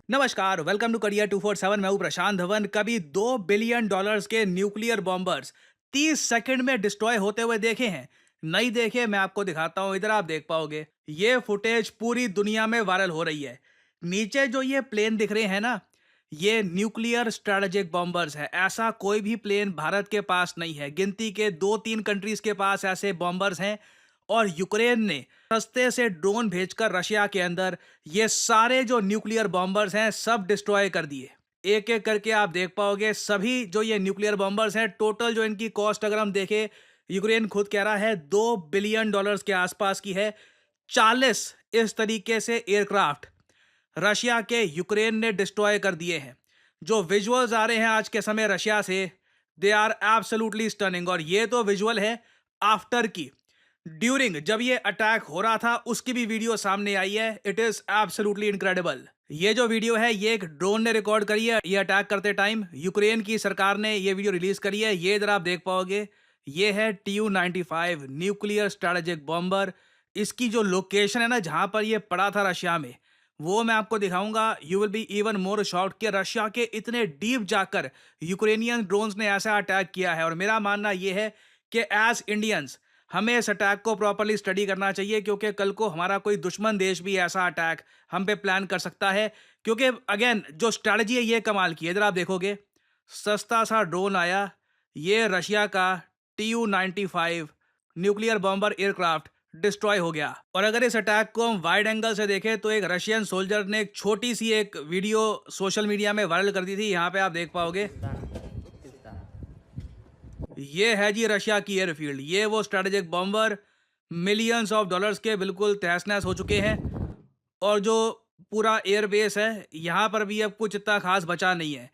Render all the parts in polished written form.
नमस्कार, welcome to career 247। मैं हूं प्रशांत धवन। कभी $2 बिलियन के न्यूक्लियर बॉम्बर्स 30 सेकंड में डिस्ट्रॉय होते हुए देखे हैं? नहीं देखे? मैं आपको दिखाता हूं, इधर आप देख पाओगे। ये फुटेज पूरी दुनिया में वायरल हो रही है। नीचे जो ये प्लेन दिख रहे हैं ना, ये न्यूक्लियर स्ट्रेटेजिक बॉम्बर्स है। ऐसा कोई भी प्लेन भारत के पास नहीं है। गिनती के 2-3 कंट्रीज के पास ऐसे बॉम्बर्स हैं। और यूक्रेन ने सस्ते से ड्रोन भेजकर रशिया के अंदर ये सारे जो न्यूक्लियर बॉम्बर्स हैं सब डिस्ट्रॉय कर दिए। एक एक करके आप देख पाओगे सभी जो ये न्यूक्लियर बॉम्बर्स हैं। टोटल जो इनकी कॉस्ट अगर हम देखें, यूक्रेन खुद कह रहा है $2 बिलियन के आसपास की है। 40 इस तरीके से एयरक्राफ्ट रशिया के यूक्रेन ने डिस्ट्रॉय कर दिए हैं। जो विजुअल्स आ रहे हैं आज के समय रशिया से, दे आर एब्सोल्युटली स्टनिंग। और ये तो विजुअल है आफ्टर की। ड्यूरिंग जब ये अटैक हो रहा था उसकी भी वीडियो सामने आई है। It is absolutely incredible. ये जो वीडियो है ये एक ड्रोन ने रिकॉर्ड करी है। ये अटैक करते टाइम यूक्रेन की सरकार ने ये वीडियो रिलीज करी है। ये इधर आप देख पाओगे। ये है TU-95 न्यूक्लियर स्ट्रेटेजिक बॉम्बर। इसकी जो लोकेशन है ना जहां पर ये पड़ा था रशिया में, वो मैं आपको दिखाऊंगा। You will be even more shocked कि रशिया के इतने डीप जाकर यूक्रेनियन ड्रोन्स ने ऐसा अटैक किया है। और मेरा मानना यह है कि एज इंडियंस हमें इस अटैक को प्रॉपर्ली स्टडी करना चाहिए, क्योंकि कल को हमारा कोई दुश्मन देश भी ऐसा अटैक हम पे प्लान कर सकता है। क्योंकि अगेन जो स्ट्रैटेजी है ये कमाल की है। इधर आप देखोगे सस्ता सा ड्रोन आया, ये रशिया का TU-95 nuclear bomber aircraft destroy हो गया। और अगर इस अटैक को हम वाइड एंगल से देखें तो एक रशियन सोल्जर ने एक छोटी सी एक वीडियो सोशल मीडिया में वायरल कर दी थी। यहाँ पे आप देख पाओगे ये है जी रशिया की एयरफील्ड। ये वो strategic bomber millions of dollars के बिल्कुल तहस नहस हो चुके हैं। और जो पूरा एयरबेस है यहाँ पर भी अब कुछ इतना खास बचा नहीं है।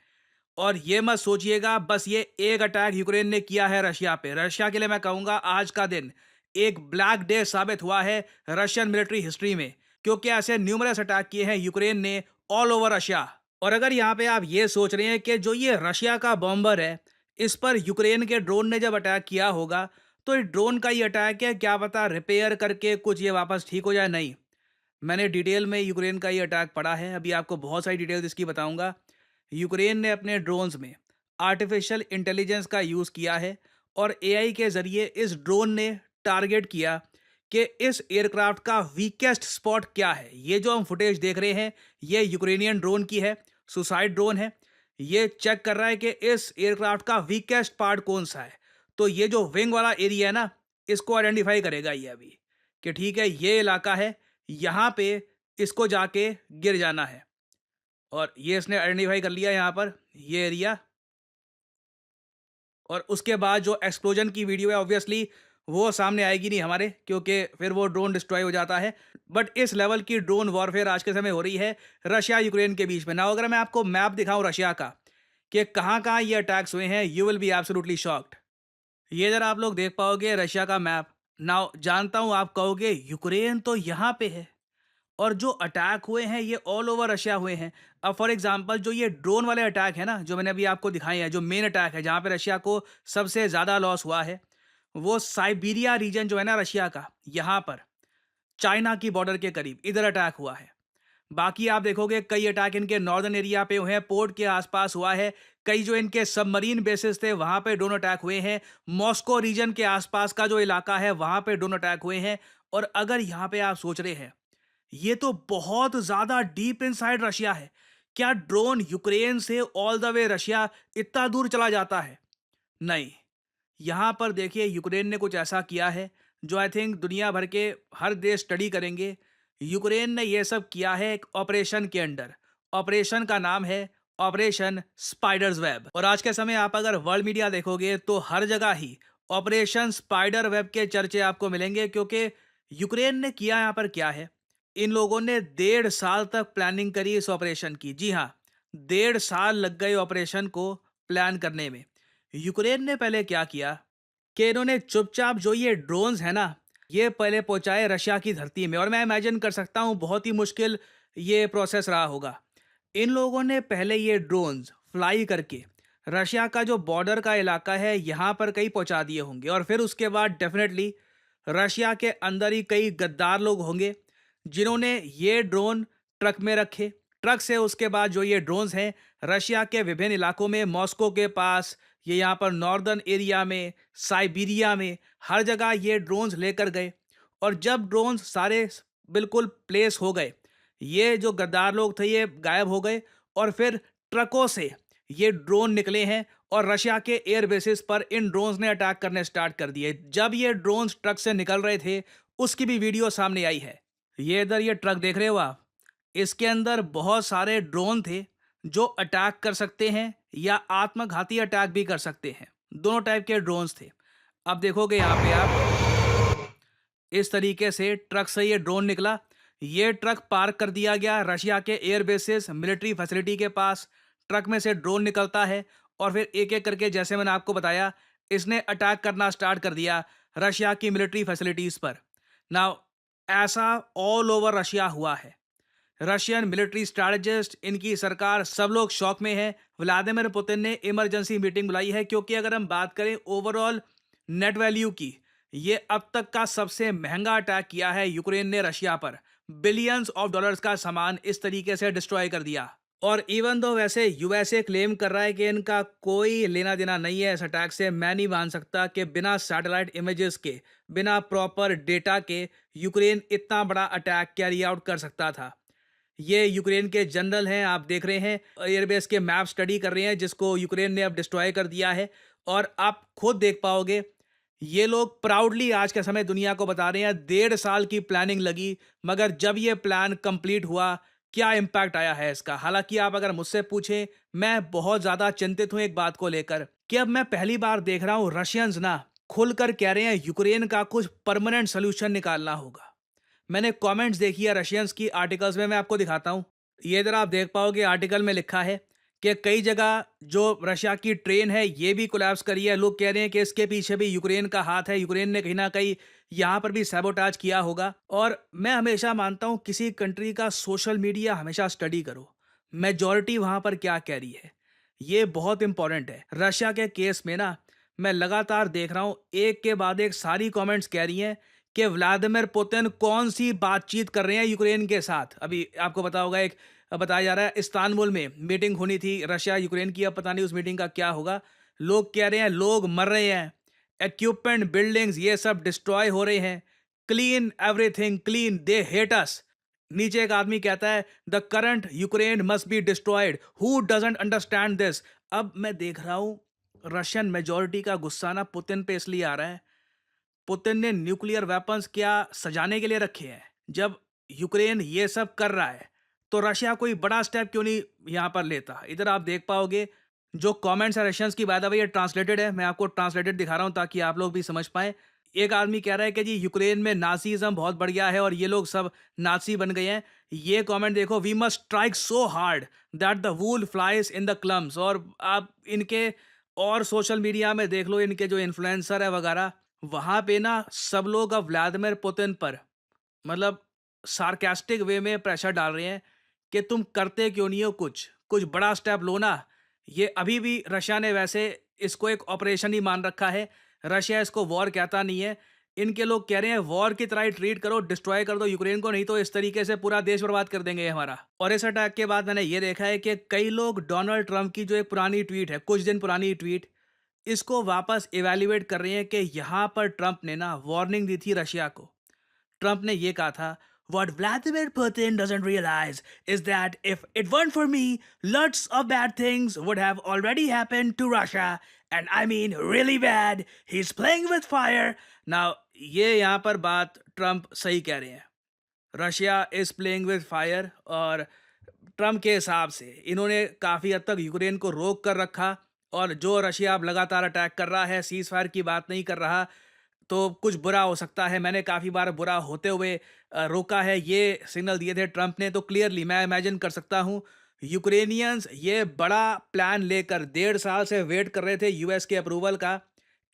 और ये मत सोचिएगा बस ये एक अटैक यूक्रेन ने किया है रशिया पे। रशिया के लिए मैं कहूँगा आज का दिन एक ब्लैक डे साबित हुआ है रशियन मिलिट्री हिस्ट्री में, क्योंकि ऐसे न्यूमरस अटैक किए हैं यूक्रेन ने ऑल ओवर रशिया। और अगर यहाँ पे आप ये सोच रहे हैं कि जो ये रशिया का बॉम्बर है इस पर यूक्रेन के ड्रोन ने जब अटैक किया होगा तो इस ड्रोन का ये अटैक है, क्या पता रिपेयर करके कुछ ये वापस ठीक हो जाए। नहीं, मैंने डिटेल में यूक्रेन का ये अटैक पढ़ा है। अभी आपको बहुत सारी डिटेल्स इसकी बताऊंगा। यूक्रेन ने अपने ड्रोन्स में आर्टिफिशियल इंटेलिजेंस का यूज़ किया है और एआई के ज़रिए इस ड्रोन ने टारगेट किया कि इस एयरक्राफ्ट का वीकेस्ट स्पॉट क्या है। ये जो हम फुटेज देख रहे हैं ये यूक्रेनियन ड्रोन की है, सुसाइड ड्रोन है। ये चेक कर रहा है कि इस एयरक्राफ्ट का वीकेस्ट पार्ट कौन सा है। तो ये जो विंग वाला एरिया है ना, इसको आइडेंटिफाई करेगा ये अभी कि ठीक है ये इलाका है, यहाँ पे इसको जाके गिर जाना है। और ये इसने आइडेंटिफाई कर लिया यहाँ पर ये एरिया। और उसके बाद जो एक्सप्लोजन की वीडियो है ऑब्वियसली वो सामने आएगी नहीं हमारे, क्योंकि फिर वो ड्रोन डिस्ट्रॉय हो जाता है। बट इस लेवल की ड्रोन वॉरफेयर आज के समय हो रही है रशिया यूक्रेन के बीच में। ना अगर मैं आपको मैप दिखाऊं रशिया का कि कहाँ कहाँ ये अटैक्स हुए हैं, you will be absolutely shocked. ये जरा आप लोग देख पाओगे रशिया का मैप। नाउ जानता हूं आप कहोगे यूक्रेन तो यहाँ पे है और जो अटैक हुए हैं ये ऑल ओवर रशिया हुए हैं। अब फॉर एग्जांपल जो ये ड्रोन वाले अटैक है ना जो मैंने अभी आपको दिखाए हैं, जो मेन अटैक है जहाँ पे रशिया को सबसे ज़्यादा लॉस हुआ है, वो साइबीरिया रीजन जो है ना रशिया का, यहाँ पर चाइना की बॉर्डर के करीब इधर अटैक हुआ है। बाकी आप देखोगे कई अटैक इनके नॉर्दर्न एरिया पे हुए हैं, पोर्ट के आसपास हुआ है। कई जो इनके सबमरीन बेसिस थे वहां पे ड्रोन अटैक हुए हैं। मॉस्को रीजन के आसपास का जो इलाका है वहां पे ड्रोन अटैक हुए हैं। और अगर यहाँ पे आप सोच रहे हैं ये तो बहुत ज्यादा डीप इनसाइड रशिया है, क्या ड्रोन यूक्रेन से ऑल द वे रशिया इतना दूर चला जाता है? नहीं, यहाँ पर देखिए यूक्रेन ने कुछ ऐसा किया है जो आई थिंक दुनिया भर के हर देश स्टडी करेंगे। यूक्रेन ने यह सब किया है एक ऑपरेशन के अंडर। ऑपरेशन का नाम है ऑपरेशन स्पाइडर्स वेब। और आज के समय आप अगर वर्ल्ड मीडिया देखोगे तो हर जगह ही ऑपरेशन स्पाइडर वेब के चर्चे आपको मिलेंगे, क्योंकि यूक्रेन ने किया यहाँ पर क्या है, इन लोगों ने 1.5 साल तक प्लानिंग करी इस ऑपरेशन की। जी हाँ, 1.5 साल लग गए ऑपरेशन को प्लान करने में। यूक्रेन ने पहले क्या किया कि इन्होंने चुपचाप जो ये ड्रोन्स है ना ये पहले पहुंचाए रशिया की धरती में। और मैं इमेजिन कर सकता हूं बहुत ही मुश्किल ये प्रोसेस रहा होगा। इन लोगों ने पहले ये ड्रोन्स फ्लाई करके रशिया का जो बॉर्डर का इलाका है यहाँ पर कहीं पहुंचा दिए होंगे। और फिर उसके बाद डेफिनेटली रशिया के अंदर ही कई गद्दार लोग होंगे जिन्होंने ये ड्रोन ट्रक में रखे। ट्रक से उसके बाद जो ये ड्रोन्स हैं, रशिया के विभिन्न इलाकों में, मॉस्को के पास, ये यहाँ पर नॉर्दर्न एरिया में, साइबेरिया में, हर जगह ये ड्रोन्स लेकर गए। और जब ड्रोन्स सारे बिल्कुल प्लेस हो गए, ये जो गद्दार लोग थे ये गायब हो गए और फिर ट्रकों से ये ड्रोन निकले हैं और रशिया के एयर बेसिस पर इन ड्रोन्स ने अटैक करने स्टार्ट कर दिए। जब ये ड्रोन्स ट्रक से निकल रहे थे, उसकी भी वीडियो सामने आई है। ये इधर ये ट्रक देख रहे हो आप, इसके अंदर बहुत सारे ड्रोन थे जो अटैक कर सकते हैं या आत्मघाती अटैक भी कर सकते हैं। दोनों टाइप के ड्रोन्स थे। अब देखोगे यहाँ पे आप, इस तरीके से ट्रक से ये ड्रोन निकला। ये ट्रक पार्क कर दिया गया रशिया के एयर बेसिस मिलिट्री फैसिलिटी के पास। ट्रक में से ड्रोन निकलता है और फिर एक एक करके, जैसे मैंने आपको बताया, इसने अटैक करना स्टार्ट कर दिया रशिया की मिलिट्री फैसिलिटीज पर। नाउ ऐसा ऑल ओवर रशिया हुआ है। रशियन मिलिट्री स्ट्रैटेजिस्ट, इनकी सरकार, सब लोग शॉक में हैं। व्लादिमीर पुतिन ने इमरजेंसी मीटिंग बुलाई है क्योंकि अगर हम बात करें ओवरऑल नेट वैल्यू की, ये अब तक का सबसे महंगा अटैक किया है यूक्रेन ने रशिया पर। बिलियंस ऑफ डॉलर्स का सामान इस तरीके से डिस्ट्रॉय कर दिया। और इवन दो वैसे यूएसए क्लेम कर रहा है कि इनका कोई लेना देना नहीं है इस अटैक से, मैं नहीं मान सकता कि बिना सैटेलाइट इमेजेस के, बिना प्रॉपर डेटा के यूक्रेन इतना बड़ा अटैक कैरी आउट कर सकता था। ये यूक्रेन के जनरल हैं, आप देख रहे हैं, एयरबेस के मैप स्टडी कर रहे हैं जिसको यूक्रेन ने अब डिस्ट्रॉय कर दिया है। और आप खुद देख पाओगे, ये लोग प्राउडली आज के समय दुनिया को बता रहे हैं 1.5 साल की प्लानिंग लगी, मगर जब ये प्लान कंप्लीट हुआ, क्या इम्पैक्ट आया है इसका। हालांकि आप अगर मुझसे पूछें, मैं बहुत ज़्यादा चिंतित हूं एक बात को लेकर कि अब मैं पहली बार देख रहा हूं रशियंस ना खुलकर कह रहे हैं यूक्रेन का कुछ परमानेंट सोल्यूशन निकालना होगा। मैंने कमेंट्स देखी है रशियंस की आर्टिकल्स में, मैं आपको दिखाता हूँ। ये इधर आप देख पाओगे, आर्टिकल में लिखा है कि कई जगह जो रशिया की ट्रेन है ये भी कोलैप्स करी है। लोग कह रहे हैं कि इसके पीछे भी यूक्रेन का हाथ है, यूक्रेन ने कहीं ना कहीं यहाँ पर भी सैबोटाज किया होगा। और मैं हमेशा मानता हूँ किसी कंट्री का सोशल मीडिया हमेशा स्टडी करो, मेजॉरिटी वहाँ पर क्या कह रही है, ये बहुत इंपॉर्टेंट है। रशिया के केस में ना मैं लगातार देख रहा हूँ, एक के बाद एक सारी कमेंट्स कह रही हैं कि व्लादिमीर पुतिन कौन सी बातचीत कर रहे हैं यूक्रेन के साथ। अभी आपको पता होगा, एक बताया जा रहा है इस्तांबुल में मीटिंग होनी थी रशिया यूक्रेन की, अब पता नहीं उस मीटिंग का क्या होगा। लोग कह रहे हैं लोग मर रहे हैं, इक्विपमेंट, बिल्डिंग्स ये सब डिस्ट्रॉय हो रहे हैं, clean everything clean, they hate us. नीचे एक आदमी कहता है the current Ukraine must be destroyed, who doesn't understand this. अब मैं देख रहा हूं रशियन मेजोरिटी का गुस्सा ना पुतिन पे इसलिए आ रहा है, पुतिन ने न्यूक्लियर वेपन्स क्या सजाने के लिए रखे हैं। जब यूक्रेन ये सब कर रहा है तो रशिया कोई बड़ा स्टेप क्यों नहीं यहाँ पर लेता। इधर आप देख पाओगे जो कमेंट्स है रशियंस की, बाय द वे ये ट्रांसलेटेड है, मैं आपको ट्रांसलेटेड दिखा रहा हूँ ताकि आप लोग भी समझ पाएं। एक आदमी कह रहा है कि जी यूक्रेन में नाजीज्म बहुत बढ़ गया है और ये लोग सब नाजी बन गए हैं। ये कमेंट देखो, we must strike so hard that the wool flies in the clumps. और आप इनके और सोशल मीडिया में देख लो, इनके जो इन्फ्लुएंसर है वगैरह, वहाँ पे ना सब लोग अब व्लादिमीर पुतिन पर मतलब सार्कास्टिक वे में प्रेशर डाल रहे हैं कि तुम करते क्यों नहीं हो, कुछ कुछ बड़ा स्टेप लो ना। ये अभी भी रशिया ने वैसे इसको एक ऑपरेशन ही मान रखा है, रशिया इसको वॉर कहता नहीं है। इनके लोग कह रहे हैं वॉर की तरह ही ट्रीट करो, डिस्ट्रॉय कर दो यूक्रेन को, नहीं तो इस तरीके से पूरा देश बर्बाद कर देंगे हमारा। और इस अटैक के बाद मैंने ये देखा है कि कई लोग डोनाल्ड ट्रंप की जो एक पुरानी ट्वीट है, कुछ दिन पुरानी ट्वीट, इसको वापस इवैल्यूएट कर रहे हैं कि यहाँ पर ट्रंप ने ना वार्निंग दी थी रशिया को। ट्रंप ने ये कहा था, What Vladimir Putin doesn't realize is that if it weren't for me, lots of bad things would have already happened to Russia. And I mean really bad. He's playing with fire. Now, ये यहाँ पर बात Trump सही कह रहे हैं। Russia is playing with fire और Trump के हिसाब से इन्होंने काफ़ी हद तक यूक्रेन को रोक कर रखा। और जो रशिया अब लगातार अटैक कर रहा है, सीज फायर की बात नहीं कर रहा, तो कुछ बुरा हो सकता है। मैंने काफ़ी बार बुरा होते हुए रोका है, ये सिग्नल दिए थे ट्रंप ने। तो क्लियरली मैं इमेजिन कर सकता हूँ यूक्रेनियंस ये बड़ा प्लान लेकर 1.5 साल से वेट कर रहे थे यूएस के अप्रूवल का।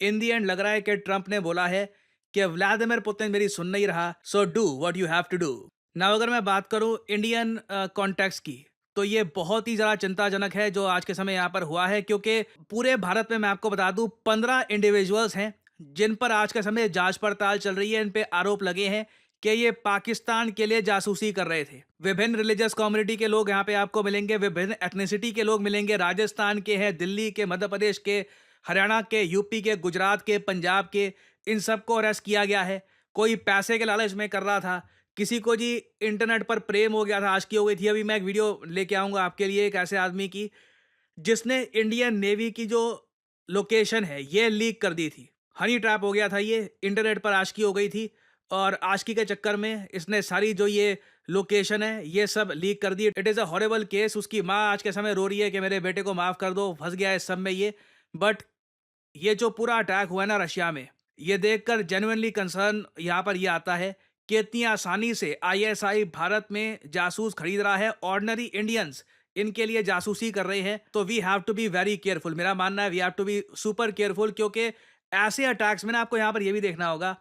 इन दी एंड लग रहा है कि ट्रंप ने बोला है कि व्लादिमीर पुतिन मेरी सुन नहीं रहा, so do what you have to do. Now अगर मैं बात करूँ इंडियन कॉन्टेक्स्ट की, तो ये बहुत ही ज़्यादा चिंताजनक है जो आज के समय यहाँ पर हुआ है, क्योंकि पूरे भारत में मैं आपको बता दूँ 15 इंडिविजुअल्स हैं जिन पर आज के समय जांच पड़ताल चल रही है। इन पे आरोप लगे हैं कि ये पाकिस्तान के लिए जासूसी कर रहे थे। विभिन्न रिलीजियस कम्युनिटी के लोग यहाँ पे आपको मिलेंगे, विभिन्न एथनिसिटी के लोग मिलेंगे, राजस्थान के हैं, दिल्ली के, मध्य प्रदेश के, हरियाणा के, यूपी के, गुजरात के, पंजाब के, इन सबको अरेस्ट किया गया है। कोई पैसे के लालच में कर रहा था, किसी को जी इंटरनेट पर प्रेम हो गया था, आशिकी हो गई थी। अभी मैं एक वीडियो लेके आऊँगा आपके लिए एक ऐसे आदमी की, जिसने इंडियन नेवी की जो लोकेशन है ये लीक कर दी थी। हनी ट्रैप हो गया था ये, इंटरनेट पर आशिकी हो गई थी और आशिकी के चक्कर में इसने सारी जो ये लोकेशन है ये सब लीक कर दी। It is a horrible case. उसकी माँ आज के समय रो रही है कि मेरे बेटे को माफ़ कर दो, फंस गया है इस सब में ये। बट ये जो पूरा अटैक हुआ है ना रशिया में, ये देखकर जेन्युइनली कंसर्न यहाँ पर ये आता है कि इतनी आसानी से आईएसआई भारत में जासूस खरीद रहा है। ऑर्डिनरी इंडियंस इनके लिए जासूसी कर रहे हैं, तो we have to be very careful. मेरा मानना है we have to be super careful, क्योंकि ऐसे अटैक्स में ना आपको यहाँ पर ये भी देखना होगा,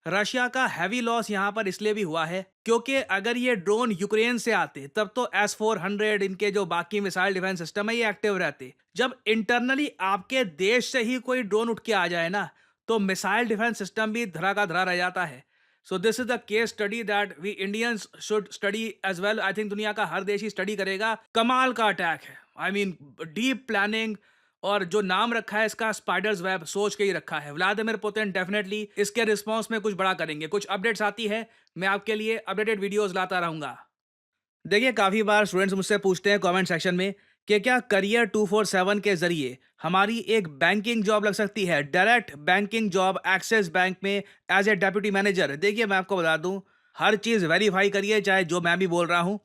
रशिया का हैवी लॉस यहाँ पर इसलिए भी हुआ है क्योंकि अगर ये ड्रोन यूक्रेन से आते तब तो S-400 इनके जो बाकी मिसाइल डिफेंस सिस्टम है ये एक्टिव रहते। जब इंटरनली आपके देश से ही कोई ड्रोन उठ के आ जाए ना, तो मिसाइल डिफेंस सिस्टम भी धरा का धरा रह जाता है। So this is the case study that we Indians should study as well. I think दुनिया का हर देश ही स्टडी करेगा। कमाल का अटैक है, आई मीन डीप प्लानिंग, और जो नाम रखा है इसका स्पाइडर्स वेब सोच के ही रखा है। व्लादिमीर पुतिन डेफिनेटली इसके रिस्पॉन्स में कुछ बड़ा करेंगे। कुछ अपडेट्स आती है, मैं आपके लिए अपडेटेड वीडियोस लाता रहूंगा। देखिए, काफ़ी बार स्टूडेंट्स मुझसे पूछते हैं कमेंट सेक्शन में कि क्या करियर 247 के जरिए हमारी एक बैंकिंग जॉब लग सकती है, direct banking job axis bank में एज ए डेप्यूटी मैनेजर। देखिए, मैं आपको बता दूं, हर चीज़ वेरीफाई करिए, चाहे जो मैं भी बोल रहा हूं।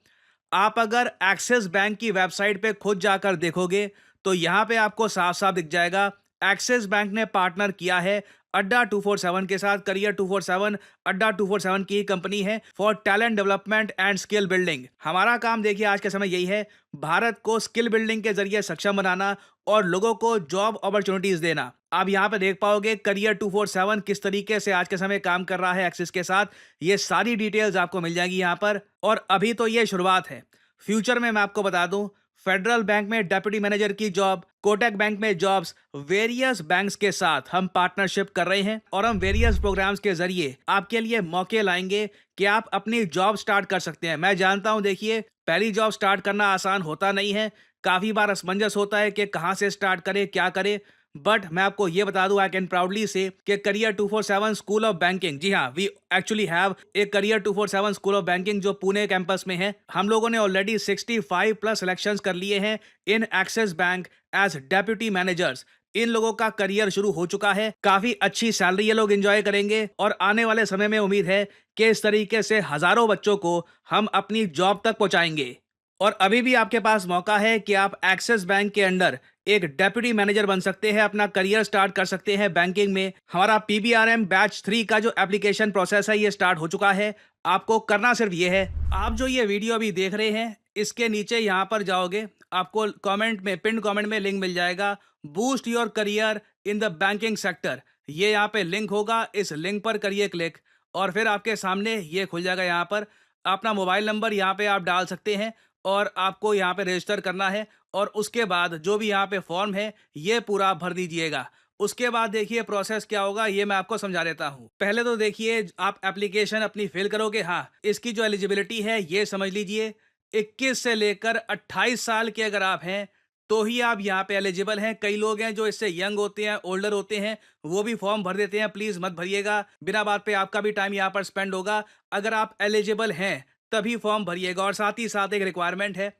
आप अगर एक्सिस बैंक की वेबसाइट पे खुद जाकर देखोगे तो यहाँ पे आपको साफ साफ दिख जाएगा, एक्सिस बैंक ने पार्टनर किया है अड्डा 247 के साथ। करियर 247 अड्डा 247 की कंपनी है for talent development and skill building. हमारा काम देखिए आज के समय यही है, भारत को स्किल बिल्डिंग के जरिए सक्षम बनाना और लोगों को जॉब अपॉर्चुनिटीज देना। आप यहाँ पे देख पाओगे करियर 247 किस तरीके से आज के समय काम कर रहा है एक्सिस के साथ। ये सारी डिटेल्स आपको मिल जाएगी यहाँ पर। और अभी तो ये शुरुआत है, फ्यूचर में मैं आपको बता दूं, फेडरल बैंक में डेप्यूटी मैनेजर की जॉब, कोटक बैंक में जॉब्स, वेरियस बैंक्स के साथ हम पार्टनरशिप कर रहे हैं और हम वेरियस प्रोग्राम्स के जरिए आपके लिए मौके लाएंगे कि आप अपनी जॉब स्टार्ट कर सकते हैं। मैं जानता हूं, देखिए, पहली जॉब स्टार्ट करना आसान होता नहीं है, काफी बार असमंजस होता है कि कहां से स्टार्ट करें, क्या करें। बट मैं आपको ये बता दूं, आई कैन प्राउडली से कि करियर 247 स्कूल ऑफ बैंकिंग, जी हाँ, वी एक्चुअली हैव एक करियर 247 स्कूल ऑफ बैंकिंग जो पुणे कैंपस में है। हम लोगों ने ऑलरेडी 65 प्लस सिलेक्शंस कर लिए हैं in Axis bank as deputy managers. इन लोगों का करियर शुरू हो चुका है, काफी अच्छी सैलरी ये लोग एंजॉय करेंगे और आने वाले समय में उम्मीद है कि इस तरीके से हजारों बच्चों को हम अपनी जॉब तक पहुंचाएंगे। और अभी भी आपके पास मौका है कि आप एक्सिस बैंक के अंडर एक डेप्यूटी मैनेजर बन सकते हैं, अपना करियर स्टार्ट कर सकते हैं बैंकिंग में। हमारा पीबीआरएम बैच 3 का जो एप्लीकेशन प्रोसेस है ये स्टार्ट हो चुका है। आपको करना सिर्फ ये है, आप जो ये वीडियो अभी देख रहे हैं इसके नीचे यहाँ पर जाओगे, आपको कमेंट में, पिन कमेंट में लिंक मिल जाएगा, boost your career in the banking sector. ये यहाँ पे लिंक होगा, इस लिंक पर करिए क्लिक और फिर आपके सामने ये खुल जाएगा। यहाँ पर अपना मोबाइल नंबर यहाँ पे आप डाल सकते हैं और आपको यहाँ पे रजिस्टर करना है और उसके बाद जो भी यहाँ पे फॉर्म है ये पूरा भर दीजिएगा। उसके बाद देखिए प्रोसेस क्या होगा, ये मैं आपको समझा देता हूँ। पहले तो देखिए आप एप्लीकेशन अपनी फिल करोगे। हाँ, इसकी जो एलिजिबिलिटी है ये समझ लीजिए, 21 से लेकर 28 साल के अगर आप हैं तो ही आप यहाँ पे एलिजिबल हैं। कई लोग हैं जो इससे यंग होते हैं, ओल्डर होते हैं, वो भी फॉर्म भर देते हैं। प्लीज मत भरिएगा, बिना बात पे आपका भी टाइम यहाँ पर स्पेंड होगा। अगर आप एलिजिबल हैं तभी फॉर्म भरिएगा। और साथ ही साथ एक रिक्वायरमेंट है,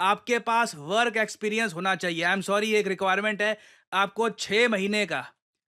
आपके पास वर्क एक्सपीरियंस होना चाहिए। आई एम सॉरी, एक रिक्वायरमेंट है, आपको 6 महीने का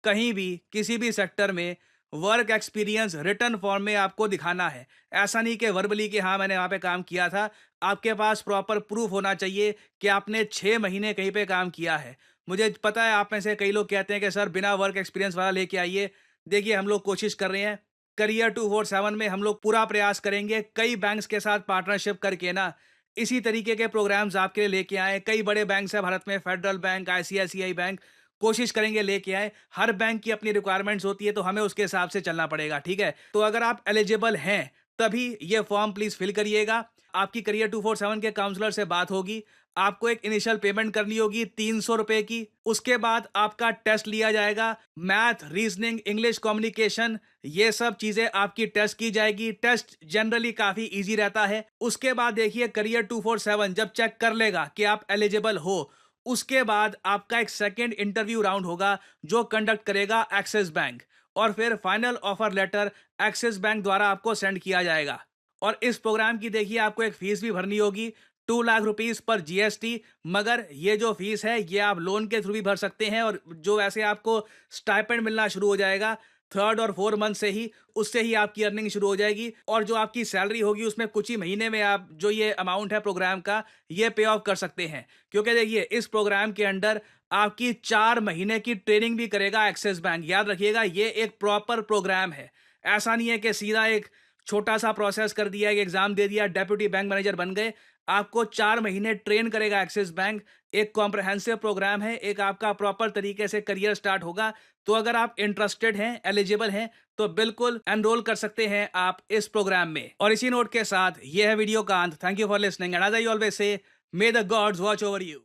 कहीं भी किसी भी सेक्टर में वर्क एक्सपीरियंस रिटर्न फॉर्म में आपको दिखाना है। ऐसा नहीं कि वर्बली कि हाँ मैंने वहाँ पे काम किया था। आपके पास प्रॉपर प्रूफ होना चाहिए कि आपने 6 महीने कहीं पे काम किया है। मुझे पता है आप में से कई लोग कहते हैं कि सर बिना वर्क एक्सपीरियंस वाला लेके आइए। देखिए, हम लोग कोशिश कर रहे हैं, करियर 247 में हम लोग पूरा प्रयास करेंगे कई बैंक्स के साथ पार्टनरशिप करके ना इसी तरीके के प्रोग्राम्स आपके लिए लेके आए। कई बड़े बैंक्स हैं भारत में, फेडरल बैंक, आईसीआईसीआई बैंक, कोशिश करेंगे लेके आए। हर बैंक की अपनी रिक्वायरमेंट्स होती है तो हमें उसके हिसाब से चलना पड़ेगा, ठीक है। तो अगर आप एलिजिबल हैं तभी ये फॉर्म प्लीज फिल करिएगा। आपकी करियर 247 के काउंसलर से बात होगी, आपको एक इनिशियल पेमेंट करनी होगी 300 रुपए की। उसके बाद आपका टेस्ट लिया जाएगा, मैथ, रीजनिंग, इंग्लिश कम्युनिकेशन, ये सब चीजें आपकी टेस्ट की जाएगी। टेस्ट जनरली काफी इजी रहता है। उसके बाद देखिए करियर 247 जब चेक कर लेगा कि आप एलिजिबल हो, उसके बाद आपका एक सेकेंड इंटरव्यू राउंड होगा जो कंडक्ट करेगा एक्सिस बैंक, और फिर final offer letter Axis bank द्वारा आपको सेंड किया जाएगा। और इस प्रोग्राम की देखिए आपको एक फीस भी भरनी होगी, 2 लाख रुपीस पर जीएसटी। मगर ये जो फीस है ये आप लोन के थ्रू भी भर सकते हैं, और जो वैसे आपको स्टाइपेंड मिलना शुरू हो जाएगा थर्ड और फोर्थ मंथ से ही, उससे ही आपकी अर्निंग शुरू हो जाएगी। और जो आपकी सैलरी होगी उसमें कुछ ही महीने में आप जो ये अमाउंट है प्रोग्राम का, ये पे ऑफ कर सकते हैं। क्योंकि देखिए इस प्रोग्राम के अंडर आपकी 4 महीने की ट्रेनिंग भी करेगा एक्सिस बैंक। याद रखिएगा ये एक प्रॉपर प्रोग्राम है। ऐसा नहीं है कि सीधा एक छोटा सा प्रोसेस कर दिया, एक एग्जाम दे दिया, डेप्यूटी बैंक मैनेजर बन गए। आपको 4 महीने ट्रेन करेगा एक्सिस बैंक। एक कॉम्प्रहेंसिव प्रोग्राम है, एक आपका प्रॉपर तरीके से करियर स्टार्ट होगा। तो अगर आप इंटरेस्टेड हैं, एलिजिबल हैं, तो बिल्कुल एनरोल कर सकते हैं आप इस प्रोग्राम में। और इसी नोट के साथ ये है वीडियो का अंत। Thank you for listening and as I always say, may the gods watch over you.